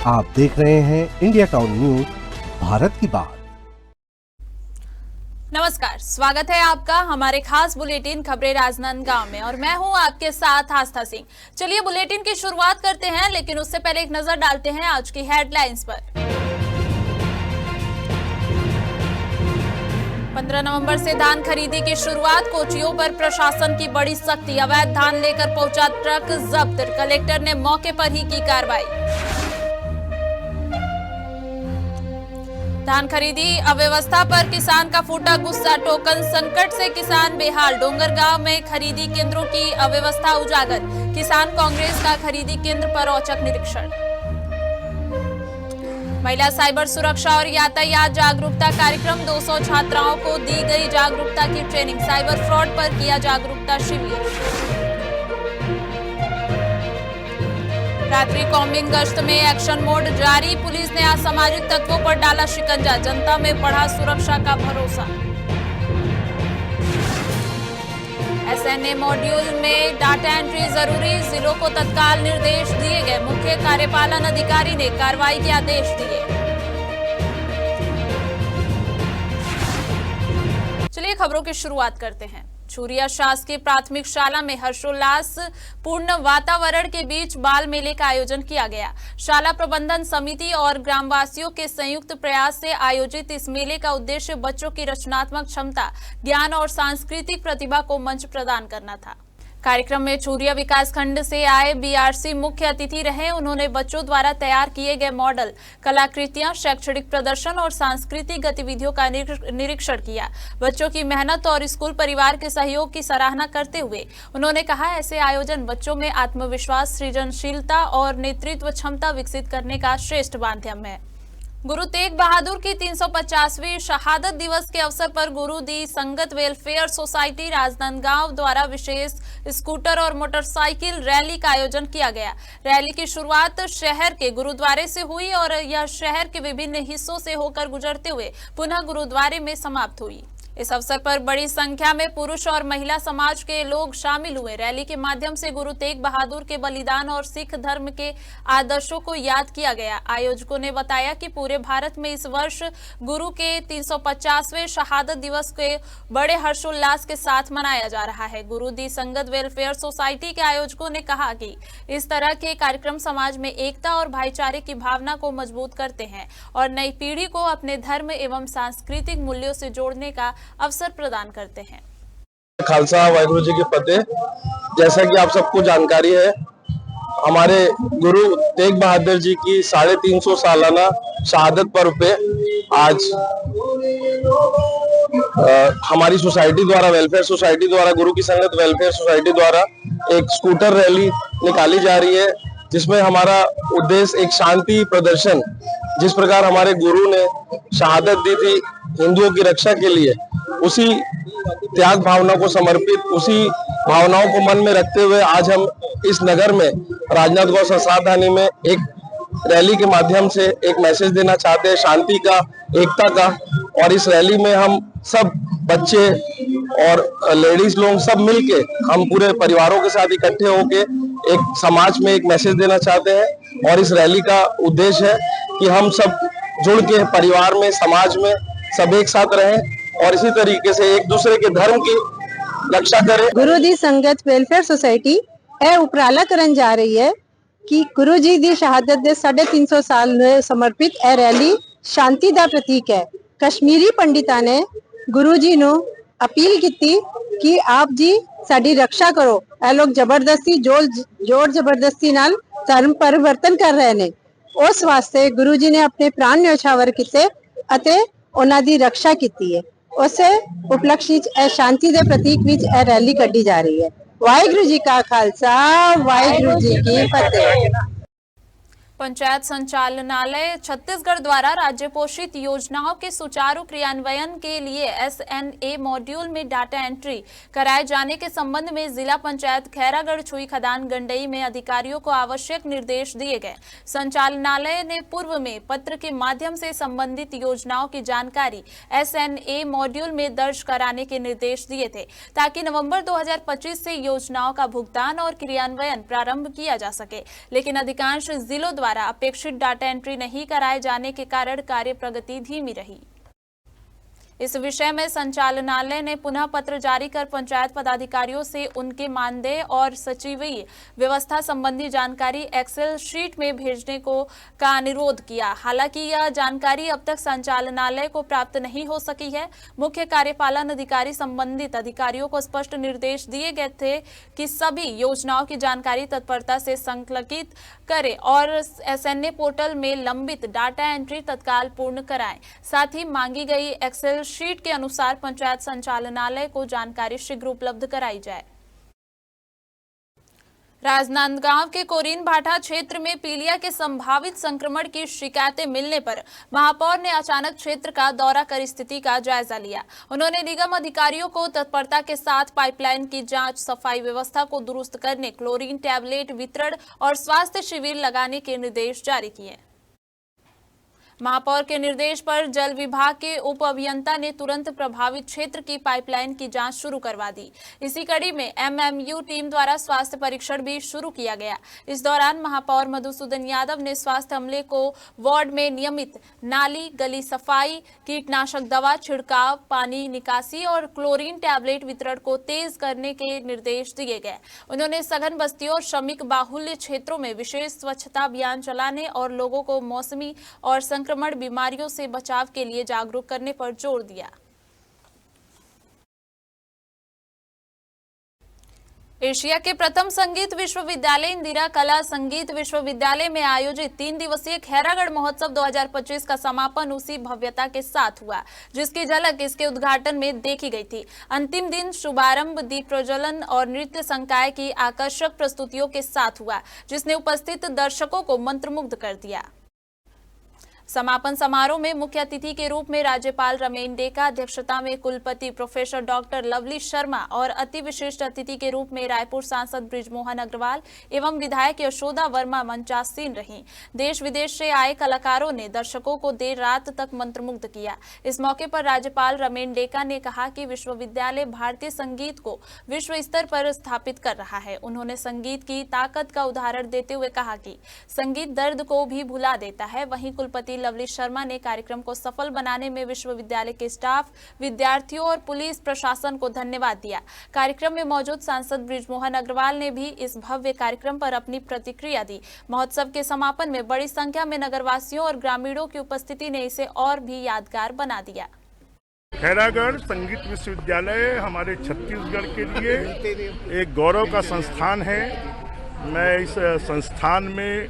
आप देख रहे हैं इंडिया टाउन न्यूज, भारत की बात। नमस्कार, स्वागत है आपका हमारे खास बुलेटिन खबरें राजनांदगांव में और मैं हूं आपके साथ आस्था सिंह। चलिए बुलेटिन की शुरुआत करते हैं, लेकिन उससे पहले एक नजर डालते हैं आज की हेडलाइंस पर। 15 नवंबर से धान खरीदी की शुरुआत, कोचियों पर प्रशासन की बड़ी सख्ती, अवैध धान लेकर पहुंचा ट्रक जब्त, कलेक्टर ने मौके पर ही की कार्रवाई। धान खरीदी अव्यवस्था पर किसान का फूटा गुस्सा, टोकन संकट से किसान बेहाल, डोंगरगांव में खरीदी केंद्रों की अव्यवस्था उजागर, किसान कांग्रेस का खरीदी केंद्र पर औचक निरीक्षण। महिला साइबर सुरक्षा और यातायात जागरूकता कार्यक्रम, 200 छात्राओं को दी गई जागरूकता की ट्रेनिंग, साइबर फ्रॉड पर किया जागरूकता शिविर। रात्रि कॉम्बिंग गश्त में एक्शन मोड जारी, पुलिस ने असामाजिक तत्वों पर डाला शिकंजा, जनता में बढ़ा सुरक्षा का भरोसा। एसएनए मॉड्यूल में डाटा एंट्री जरूरी, जिलों को तत्काल निर्देश दिए गए, मुख्य कार्यपालन अधिकारी ने कार्रवाई के आदेश दिए। चलिए खबरों की शुरुआत करते हैं। चूरिया शासकीय प्राथमिक शाला में हर्षोल्लास पूर्ण वातावरण के बीच बाल मेले का आयोजन किया गया। शाला प्रबंधन समिति और ग्रामवासियों के संयुक्त प्रयास से आयोजित इस मेले का उद्देश्य बच्चों की रचनात्मक क्षमता, ज्ञान और सांस्कृतिक प्रतिभा को मंच प्रदान करना था। कार्यक्रम में चूरिया विकासखंड से आए बीआरसी मुख्य अतिथि रहे। उन्होंने बच्चों द्वारा तैयार किए गए मॉडल, कलाकृतियां, शैक्षणिक प्रदर्शन और सांस्कृतिक गतिविधियों का निरीक्षण किया। बच्चों की मेहनत और स्कूल परिवार के सहयोग की सराहना करते हुए उन्होंने कहा, ऐसे आयोजन बच्चों में आत्मविश्वास, सृजनशीलता और नेतृत्व क्षमता विकसित करने का श्रेष्ठ माध्यम है। गुरु तेग बहादुर की 350वीं शहादत दिवस के अवसर पर गुरु दी संगत वेलफेयर सोसाइटी राजनांदगांव द्वारा विशेष स्कूटर और मोटरसाइकिल रैली का आयोजन किया गया। रैली की शुरुआत शहर के गुरुद्वारे से हुई और यह शहर के विभिन्न हिस्सों से होकर गुजरते हुए पुनः गुरुद्वारे में समाप्त हुई। इस अवसर पर बड़ी संख्या में पुरुष और महिला समाज के लोग शामिल हुए। रैली के माध्यम से गुरु तेग बहादुर के बलिदान और सिख धर्म के आदर्शों को याद किया गया। आयोजकों ने बताया कि पूरे भारत में इस वर्ष गुरु के 350वें शहादत दिवस के बड़े हर्षोल्लास के साथ मनाया जा रहा है। गुरु दी संगत वेलफेयर सोसाइटी के आयोजकों ने कहा कि इस तरह के कार्यक्रम समाज में एकता और भाईचारे की भावना को मजबूत करते हैं और नई पीढ़ी को अपने धर्म एवं सांस्कृतिक मूल्यों से जोड़ने का अवसर प्रदान करते हैं। खालसा वाहिगुरु जी की फतेह। जैसा कि आप सबको जानकारी है, हमारे गुरु तेग बहादुर जी की 350 सालाना शहादत पर्व पे आज हमारी सोसाइटी द्वारा, वेलफेयर सोसाइटी द्वारा, गुरु की संगत वेलफेयर सोसाइटी द्वारा एक स्कूटर रैली निकाली जा रही है, जिसमें हमारा उद्देश्य एक शांति प्रदर्शन, जिस प्रकार हमारे गुरु ने शहादत दी थी हिंदुओं की रक्षा के लिए, उसी त्याग भावना को समर्पित, उसी भावनाओं को मन में रखते हुए आज हम इस नगर में राजनांदगांव संसारधानी में एक रैली के माध्यम से एक मैसेज देना चाहते हैं, शांति का, एकता का। और इस रैली में हम सब बच्चे और लेडीज लोग सब मिलके, हम पूरे परिवारों के साथ इकट्ठे होके एक समाज में एक मैसेज देना चाहते हैं। और इस रैली का उद्देश्य है कि हम सब जुड़ के परिवार में, समाज में सब एक साथ रहें और इसी तरीके से एक दूसरे के धर्म की रक्षा करें। गुरु दी संगत वेलफेयर सोसाइटी यह उपराला करन जा रही है कि गुरु जी दी शहादत दे 350 साल में समर्पित यह रैली शांति का प्रतीक है। कश्मीरी पंडितां ने गुरु जी ਨੂੰ अपील की कि आप जी साडी रक्षा करो। ਇਹ लोग जबरदस्ती जोर जबरदस्ती नाल धर्म परिवर्तन कर रहे ने। उस वास्ते गुरु जी ने अपने प्राण न्यौछावर किते अते ਉਹਨਾਂ ਦੀ ਰੱਖਿਆ ਕੀਤੀ ਹੈ। ਉਸੇ ਉਪਲਕਸ਼ ਵਿੱਚ ਇਹ ਸ਼ਾਂਤੀ ਦੇ ਪ੍ਰਤੀਕ ਵਿੱਚ ਇਹ ਰੈਲੀ ਕੱਢੀ ਜਾ ਰਹੀ ਹੈ। ਵਾਹਿਗੁਰੂ ਜੀ ਕਾ ਖਾਲਸਾ, ਵਾਹਿਗੁਰੂ ਜੀ ਕੀ ਫਤਿਹ। पंचायत संचालनालय छत्तीसगढ़ द्वारा राज्य पोषित योजनाओं के सुचारू क्रियान्वयन के लिए एसएनए मॉड्यूल में डाटा एंट्री कराए जाने के संबंध में जिला पंचायत खैरागढ़ छुई खदान गंडई में अधिकारियों को आवश्यक निर्देश दिए गए। संचालनालय ने पूर्व में पत्र के माध्यम से संबंधित योजनाओं की जानकारी एसएनए मॉड्यूल में दर्ज कराने के निर्देश दिए थे, ताकि नवंबर 2025 से योजनाओं का भुगतान और क्रियान्वयन प्रारंभ किया जा सके। लेकिन अधिकांश जिलों द्वारा अपेक्षित डाटा एंट्री नहीं कराए जाने के कारण कार्य प्रगति धीमी रही। इस विषय में संचालनालय ने पुनः पत्र जारी कर पंचायत पदाधिकारियों से उनके मानदेय और सचिवीय व्यवस्था संबंधी जानकारी एक्सेल शीट में भेजने का अनुरोध किया। हालांकि यह जानकारी अब तक संचालनालय को प्राप्त नहीं हो सकी है। मुख्य कार्यपालन अधिकारी संबंधित अधिकारियों को स्पष्ट निर्देश दिए गए थे कि सभी योजनाओं की जानकारी तत्परता से संकलित करें और एसएनए पोर्टल में लंबित डाटा एंट्री तत्काल पूर्ण कराएं। साथ ही मांगी गई एक्सेल शीट के अनुसार पंचायत संचालनालय को जानकारी शीघ्र उपलब्ध कराई जाए। राजनांदगांव के कोरीन भाटा क्षेत्र में पीलिया के संभावित संक्रमण की शिकायतें मिलने पर महापौर ने अचानक क्षेत्र का दौरा कर स्थिति का जायजा लिया। उन्होंने निगम अधिकारियों को तत्परता के साथ पाइपलाइन की जांच, सफाई व्यवस्था को दुरुस्त करने, क्लोरीन टैबलेट वितरण और स्वास्थ्य शिविर लगाने के निर्देश जारी किए। महापौर के निर्देश पर जल विभाग के उप अभियंता ने तुरंत प्रभावित क्षेत्र की पाइपलाइन की जांच शुरू करवा दी। इसी कड़ी में एमएमयू टीम द्वारा स्वास्थ्य परीक्षण भी शुरू किया गया। इस दौरान महापौर मधुसूदन यादव ने स्वास्थ्य अमले को वार्ड में नियमित नाली गली सफाई, कीटनाशक दवा छिड़काव, पानी निकासी और क्लोरीन टैबलेट वितरण को तेज करने के निर्देश दिए गए। उन्होंने सघन बस्तियों और श्रमिक बाहुल्य क्षेत्रों में विशेष स्वच्छता अभियान चलाने और लोगों को मौसमी और संक्रमण बीमारियों से बचाव के लिए जागरूक करने पर जोर दिया। एशिया के प्रथम संगीत विश्वविद्यालय इंदिरा कला संगीत विश्वविद्यालय में आयोजित 3 दिवसीय खैरागढ़ महोत्सव 2025 का समापन उसी भव्यता के साथ हुआ जिसकी झलक इसके उद्घाटन में देखी गई थी। अंतिम दिन शुभारंभ दीप प्रज्वलन और नृत्य संकाय की आकर्षक प्रस्तुतियों के साथ हुआ जिसने उपस्थित दर्शकों को मंत्रमुग्ध कर दिया। समापन समारोह में मुख्य अतिथि के रूप में राज्यपाल रमेन डेका, अध्यक्षता में कुलपति प्रोफेसर डॉक्टर लवली शर्मा और अति विशिष्ट अतिथि के रूप में रायपुर सांसद बृजमोहन अग्रवाल एवं विधायक यशोदा वर्मा मंचासीन रहीं। देश विदेश से आए कलाकारों ने दर्शकों को देर रात तक मंत्रमुग्ध किया। इस मौके पर राज्यपाल रमेन डेका ने कहा कि विश्वविद्यालय भारतीय संगीत को विश्व स्तर पर स्थापित कर रहा है। उन्होंने संगीत की ताकत का उदाहरण देते हुए कहा कि संगीत दर्द को भी भुला देता है। वहीं कुलपति लवली शर्मा ने कार्यक्रम को सफल बनाने में विश्वविद्यालय के स्टाफ, विद्यार्थियों और पुलिस प्रशासन को धन्यवाद दिया। कार्यक्रम में मौजूद सांसद बृजमोहन अग्रवाल ने भी इस भव्य कार्यक्रम पर अपनी प्रतिक्रिया दी। महोत्सव के समापन में बड़ी संख्या में नगरवासियों और ग्रामीणों की उपस्थिति ने इसे और भी यादगार बना दिया। खैरागढ़ संगीत विश्वविद्यालय हमारे छत्तीसगढ़ के लिए एक गौरव का संस्थान है। मैं इस संस्थान में,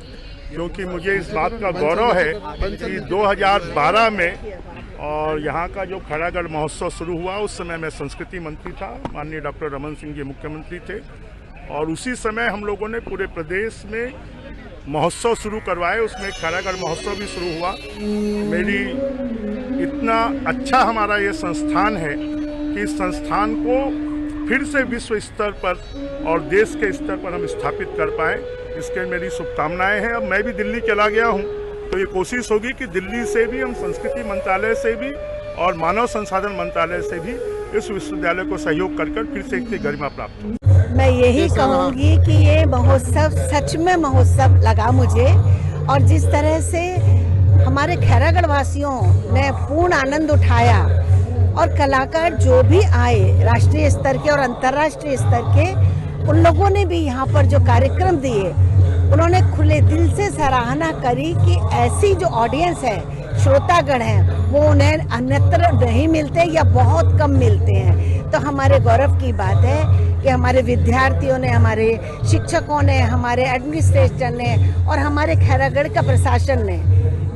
क्योंकि मुझे इस बात का गौरव है कि 2012 में और यहाँ का जो खैरागढ़ महोत्सव शुरू हुआ उस समय मैं संस्कृति मंत्री था, माननीय डॉक्टर रमन सिंह जी मुख्यमंत्री थे और उसी समय हम लोगों ने पूरे प्रदेश में महोत्सव शुरू करवाए। उसमें खैरागढ़ महोत्सव भी शुरू हुआ। मेरी इतना अच्छा हमारा ये संस्थान है कि इस संस्थान को फिर से विश्व स्तर पर और देश के स्तर पर हम स्थापित कर पाए, इसके मेरी शुभकामनाएं हैं। अब मैं भी दिल्ली चला गया हूं तो ये कोशिश होगी कि दिल्ली से भी हम संस्कृति मंत्रालय से भी और मानव संसाधन मंत्रालय से भी इस विश्वविद्यालय को सहयोग कर फिर से इसकी गरिमा प्राप्त हो। मैं यही कहूँगी कि ये महोत्सव सच में महोत्सव लगा मुझे और जिस तरह से हमारे खैरागढ़ वासियों ने पूर्ण आनंद उठाया और कलाकार जो भी आए राष्ट्रीय स्तर के और अंतर्राष्ट्रीय स्तर के, उन लोगों ने भी यहाँ पर जो कार्यक्रम दिए उन्होंने खुले दिल से सराहना करी कि ऐसी जो ऑडियंस है, श्रोतागण हैं, वो उन्हें अन्यत्र नहीं मिलते या बहुत कम मिलते हैं। तो हमारे गौरव की बात है कि हमारे विद्यार्थियों ने, हमारे शिक्षकों ने, हमारे एडमिनिस्ट्रेशन ने और हमारे खैरागढ़ का प्रशासन ने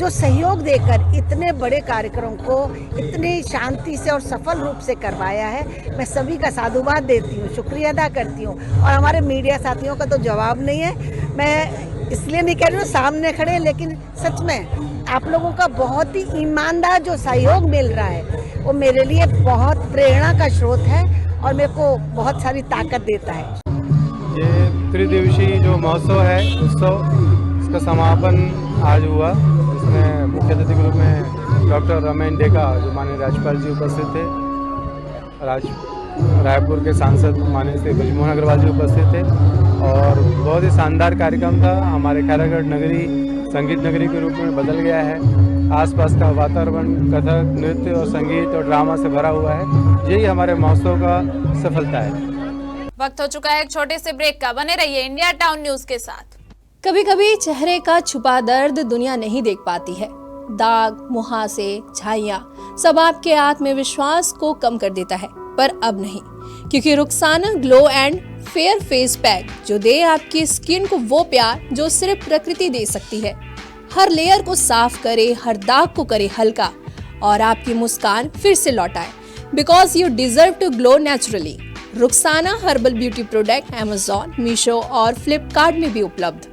जो सहयोग देकर इतने बड़े कार्यक्रम को इतनी शांति से और सफल रूप से करवाया है, मैं सभी का साधुवाद देती हूँ, शुक्रिया अदा करती हूँ। और हमारे मीडिया साथियों का तो जवाब नहीं है, मैं इसलिए नहीं कह रही हूँ सामने खड़े, लेकिन सच में आप लोगों का बहुत ही ईमानदार जो सहयोग मिल रहा है वो मेरे लिए बहुत प्रेरणा का स्रोत है और मेरे को बहुत सारी ताकत देता है। ये त्रिदिवसीय जो महोत्सव है उत्सव, इसका समापन आज हुआ। इसमें मुख्य अतिथि के रूप में डॉक्टर रमेन डेका जो माननीय राज्यपाल जी उपस्थित थे, रायपुर के सांसद माननीय श्री बृजमोहन अग्रवाल जी उपस्थित थे और बहुत ही शानदार कार्यक्रम था। हमारे खैरागढ़ नगरी संगीत नगरी के रूप में बदल गया है। आसपास का वातावरण कथक, नृत्य और संगीत और ड्रामा से भरा हुआ है। यही हमारे महोत्सव का सफलता है। वक्त हो चुका है एक छोटे से ब्रेक का। बने रहिए इंडिया टाउन न्यूज के साथ। कभी कभी चेहरे का छुपा दर्द दुनिया नहीं देख पाती है। दाग, मुहासे, झाइयां सब आपके आत्मविश्वास को कम कर देता है, पर अब नहीं, क्योंकि Rukhsana glow and fair face pack जो दे आपकी स्किन को वो प्यार जो सिर्फ प्रकृति दे सकती है। हर लेयर को साफ करे, हर दाग को करे हल्का और आपकी मुस्कान फिर से लौटाए। Because you deserve to glow naturally. Rukhsana herbal beauty product Amazon, Meesho और फ्लिपकार्ट में भी उपलब्ध।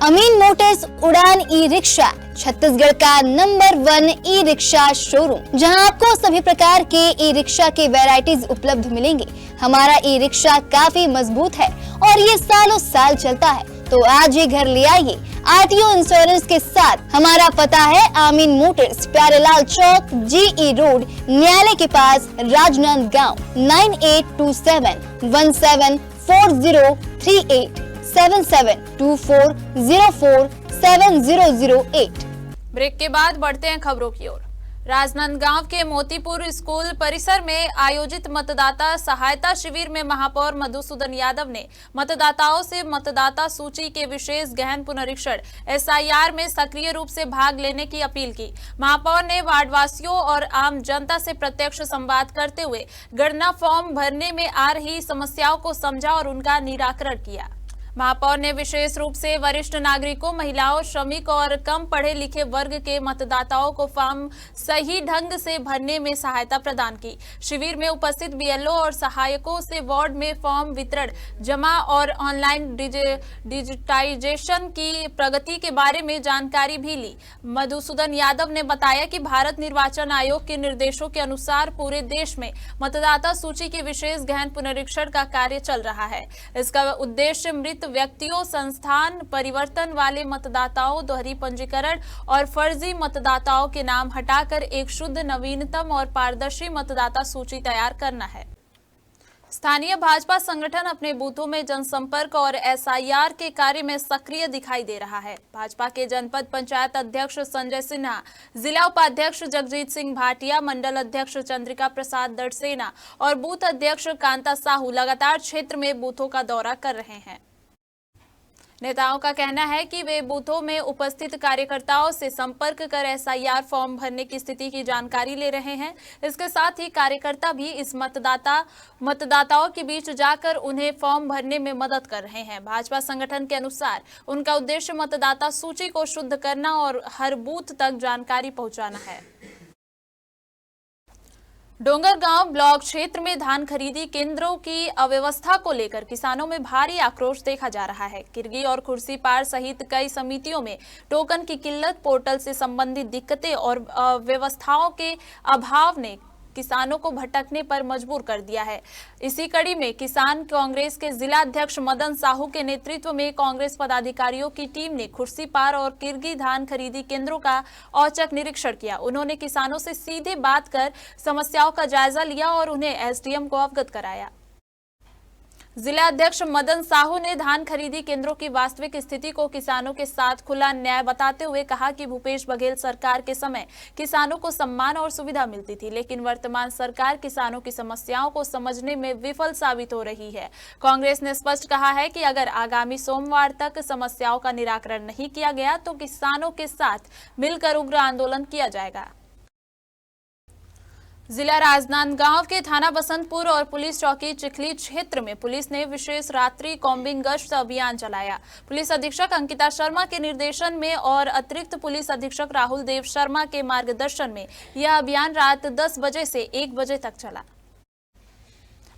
अमीन मोटर्स उड़ान ई रिक्शा छत्तीसगढ़ का नंबर 1 ई रिक्शा शोरूम, जहां आपको सभी प्रकार के ई रिक्शा के वैरायटीज उपलब्ध मिलेंगे। हमारा ई रिक्शा काफी मजबूत है और ये सालों साल चलता है, तो आज ही घर ले आइए आरटीओ इंश्योरेंस के साथ। हमारा पता है अमीन मोटर्स, प्यारेलाल चौक, जीई रोड, न्यायालय के पास, राजनांदगांव। 9827174038 7724047008। ब्रेक के बाद बढ़ते हैं खबरों की ओर। राजनांदगांव के मोतीपुर स्कूल परिसर में आयोजित मतदाता सहायता शिविर में महापौर मधुसूदन यादव ने मतदाताओं से मतदाता सूची के विशेष गहन पुनरीक्षण एसआईआर में सक्रिय रूप से भाग लेने की अपील की। महापौर ने वार्डवासियों और आम जनता से प्रत्यक्ष संवाद करते हुए गणना फॉर्म भरने में आ रही समस्याओं को समझा और उनका निराकरण किया। महापौर ने विशेष रूप से वरिष्ठ नागरिकों, महिलाओं, श्रमिक और कम पढ़े लिखे वर्ग के मतदाताओं को फॉर्म सही ढंग से भरने में सहायता प्रदान की। शिविर में उपस्थित बीएलओ और सहायकों से वार्ड में फॉर्म वितरण, जमा और ऑनलाइन डिजिटाइजेशन की प्रगति के बारे में जानकारी भी ली। मधुसूदन यादव ने बताया कि भारत निर्वाचन आयोग के निर्देशों के अनुसार पूरे देश में मतदाता सूची के विशेष गहन पुनरीक्षण का कार्य चल रहा है। इसका उद्देश्य मृत व्यक्तियों, संस्थान परिवर्तन वाले मतदाताओं, दोहरी पंजीकरण और फर्जी मतदाताओं के नाम हटाकर एक शुद्ध, नवीनतम और पारदर्शी मतदाता सूची तैयार करना है। स्थानीय भाजपा संगठन अपने बूथों में जनसंपर्क और एसआईआर के कार्य में सक्रिय दिखाई दे रहा है। भाजपा के जनपद पंचायत अध्यक्ष संजय सिन्हा, जिला उपाध्यक्ष जगजीत सिंह भाटिया, मंडल अध्यक्ष चंद्रिका प्रसाद दड़सेना और बूथ अध्यक्ष कांता साहू लगातार क्षेत्र में बूथों का दौरा कर रहे हैं। नेताओं का कहना है कि वे बूथों में उपस्थित कार्यकर्ताओं से संपर्क कर एसआईआर फॉर्म भरने की स्थिति की जानकारी ले रहे हैं। इसके साथ ही कार्यकर्ता भी इस मतदाताओं के बीच जाकर उन्हें फॉर्म भरने में मदद कर रहे हैं। भाजपा संगठन के अनुसार उनका उद्देश्य मतदाता सूची को शुद्ध करना और हर बूथ तक जानकारी पहुंचाना है। डोंगरगांव ब्लॉक क्षेत्र में धान खरीदी केंद्रों की अव्यवस्था को लेकर किसानों में भारी आक्रोश देखा जा रहा है। किरगी और खुर्सीपार सहित कई समितियों में टोकन की किल्लत, पोर्टल से संबंधित दिक्कतें और व्यवस्थाओं के अभाव ने किसानों को भटकने पर मजबूर कर दिया है। इसी कड़ी में किसान कांग्रेस के जिला अध्यक्ष मदन साहू के नेतृत्व में कांग्रेस पदाधिकारियों की टीम ने खुर्सीपार और किरगी धान खरीदी केंद्रों का औचक निरीक्षण किया। उन्होंने किसानों से सीधे बात कर समस्याओं का जायजा लिया और उन्हें एसडीएम को अवगत कराया। जिला अध्यक्ष मदन साहू ने धान खरीदी केंद्रों की वास्तविक स्थिति को किसानों के साथ खुला न्याय बताते हुए कहा कि भूपेश बघेल सरकार के समय किसानों को सम्मान और सुविधा मिलती थी, लेकिन वर्तमान सरकार किसानों की समस्याओं को समझने में विफल साबित हो रही है। कांग्रेस ने स्पष्ट कहा है कि अगर आगामी सोमवार तक समस्याओं का निराकरण नहीं किया गया तो किसानों के साथ मिलकर उग्र आंदोलन किया जाएगा। जिला राजनांदगांव के थाना बसंतपुर और पुलिस चौकी चिखली क्षेत्र में पुलिस ने विशेष रात्रि कॉम्बिंग गश्त अभियान चलाया। पुलिस अधीक्षक अंकिता शर्मा के निर्देशन में और अतिरिक्त पुलिस अधीक्षक राहुल देव शर्मा के मार्गदर्शन में यह अभियान रात 10 बजे से 1 बजे तक चला।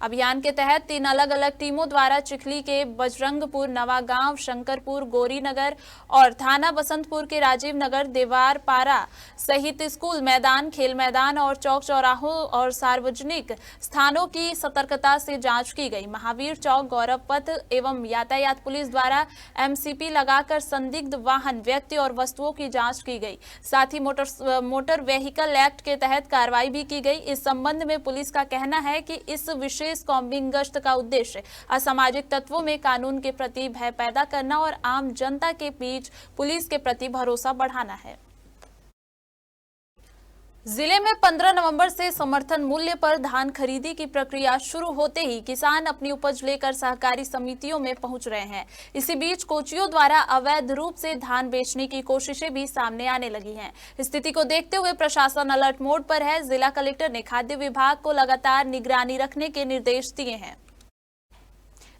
अभियान के तहत 3 अलग अलग टीमों द्वारा चिखली के बजरंगपुर, नवागांव, शंकरपुर, गौरीनगर और थाना बसंतपुर के राजीव नगर, देवार पारा सहित स्कूल मैदान, खेल मैदान और चौक चौराहों और सार्वजनिक स्थानों की सतर्कता से जांच की गई। महावीर चौक, गौरव पथ एवं यातायात पुलिस द्वारा एमसीपी लगाकर संदिग्ध वाहन, व्यक्ति और वस्तुओं की जाँच की गई। साथ ही मोटर व्हीकल एक्ट के तहत कार्रवाई भी की गई। इस संबंध में पुलिस का कहना है कि इस विशेष पुलिस कॉम्बिंग गश्त का उद्देश्य असामाजिक तत्वों में कानून के प्रति भय पैदा करना और आम जनता के बीच पुलिस के प्रति भरोसा बढ़ाना है। जिले में 15 नवंबर से समर्थन मूल्य पर धान खरीदी की प्रक्रिया शुरू होते ही किसान अपनी उपज लेकर सहकारी समितियों में पहुंच रहे हैं। इसी बीच कोचियों द्वारा अवैध रूप से धान बेचने की कोशिशें भी सामने आने लगी हैं। स्थिति को देखते हुए प्रशासन अलर्ट मोड पर है। जिला कलेक्टर ने खाद्य विभाग को लगातार निगरानी रखने के निर्देश दिए हैं।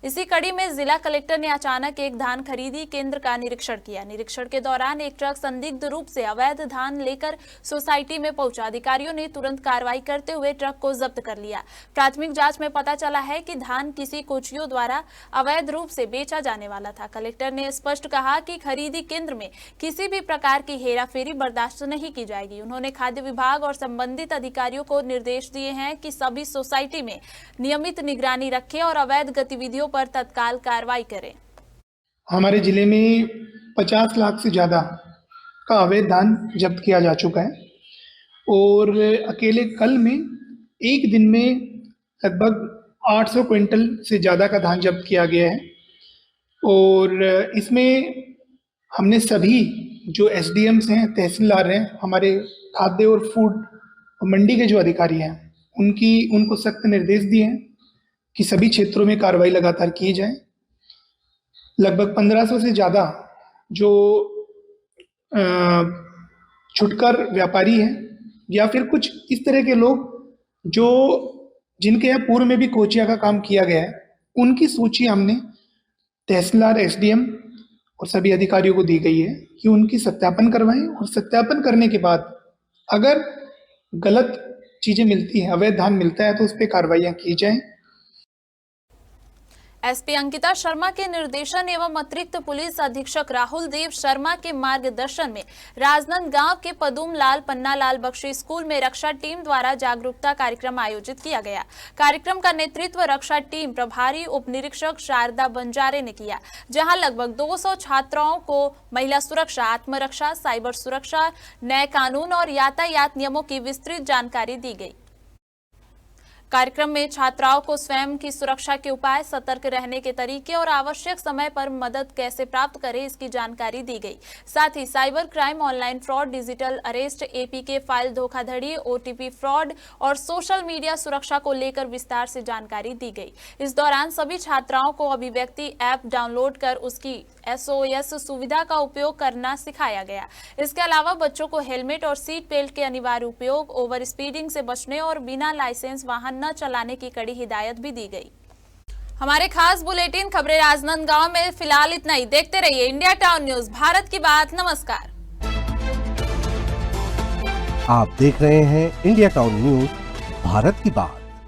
इसी कड़ी में जिला कलेक्टर ने अचानक एक धान खरीदी केंद्र का निरीक्षण किया। निरीक्षण के दौरान एक ट्रक संदिग्ध रूप से अवैध धान लेकर सोसाइटी में पहुंचा। अधिकारियों ने तुरंत कार्रवाई करते हुए ट्रक को जब्त कर लिया। प्राथमिक जांच में पता चला है कि धान किसी कोचियों द्वारा अवैध रूप से बेचा जाने वाला था। कलेक्टर ने स्पष्ट कहा कि खरीदी केंद्र में किसी भी प्रकार की हेराफेरी बर्दाश्त नहीं की जाएगी। उन्होंने खाद्य विभाग और संबंधित अधिकारियों को निर्देश दिए हैं कि सभी सोसाइटी में नियमित निगरानी रखें और अवैध गतिविधियों पर तत्काल कार्रवाई करें। हमारे जिले में 50 लाख से ज़्यादा का अवैध धान जब्त किया जा चुका है और अकेले कल में एक दिन में लगभग 800 क्विंटल से ज़्यादा का धान जब्त किया गया है। और इसमें हमने सभी जो एसडीएम्स हैं, तहसीलदार हैं, हमारे खाद्य और फूड मंडी के जो अधिकारी हैं, उनको सख्त निर्देश दिए हैं कि सभी क्षेत्रों में कार्रवाई लगातार की जाए। लगभग 1500 से ज़्यादा जो छुटकर व्यापारी हैं या फिर कुछ इस तरह के लोग जो जिनके यहाँ पूर्व में भी कोचिया का काम किया गया है, उनकी सूची हमने तहसीलदार, एसडीएम और सभी अधिकारियों को दी गई है कि उनकी सत्यापन करवाएं और सत्यापन करने के बाद अगर गलत चीज़ें मिलती हैं, अवैध धान मिलता है, तो उस पर कार्रवाइयाँ की जाएं। एसपी अंकिता शर्मा के निर्देशन एवं अतिरिक्त पुलिस अधीक्षक राहुल देव शर्मा के मार्गदर्शन में राजनांदगांव के पदुम लाल पन्ना लाल बख्शी स्कूल में रक्षा टीम द्वारा जागरूकता कार्यक्रम आयोजित किया गया। कार्यक्रम का नेतृत्व रक्षा टीम प्रभारी उप निरीक्षक शारदा बंजारे ने किया, जहां लगभग 200 छात्राओं को महिला सुरक्षा, आत्मरक्षा, साइबर सुरक्षा, नए कानून और यातायात नियमों की विस्तृत जानकारी दी गई। कार्यक्रम में छात्राओं को स्वयं की सुरक्षा के उपाय, सतर्क रहने के तरीके और आवश्यक समय पर मदद कैसे प्राप्त करें, इसकी जानकारी दी गई। साथ ही cyber crime, online fraud, digital arrest, APK file धोखाधड़ी, ओटीपी फ्रॉड और सोशल मीडिया सुरक्षा को लेकर विस्तार से जानकारी दी गई। इस दौरान सभी छात्राओं को अभिव्यक्ति ऐप डाउनलोड कर उसकी SOS सुविधा का उपयोग करना सिखाया गया। इसके अलावा बच्चों को हेलमेट और सीट बेल्ट के अनिवार्य उपयोग, ओवर स्पीडिंग से बचने और बिना लाइसेंस वाहन न चलाने की कड़ी हिदायत भी दी गई। हमारे खास बुलेटिन खबरें राजनांदगांव में फिलहाल इतना ही। देखते रहिए इंडिया टाउन न्यूज, भारत की बात। नमस्कार। आप देख रहे हैं इंडिया टाउन न्यूज, भारत की बात।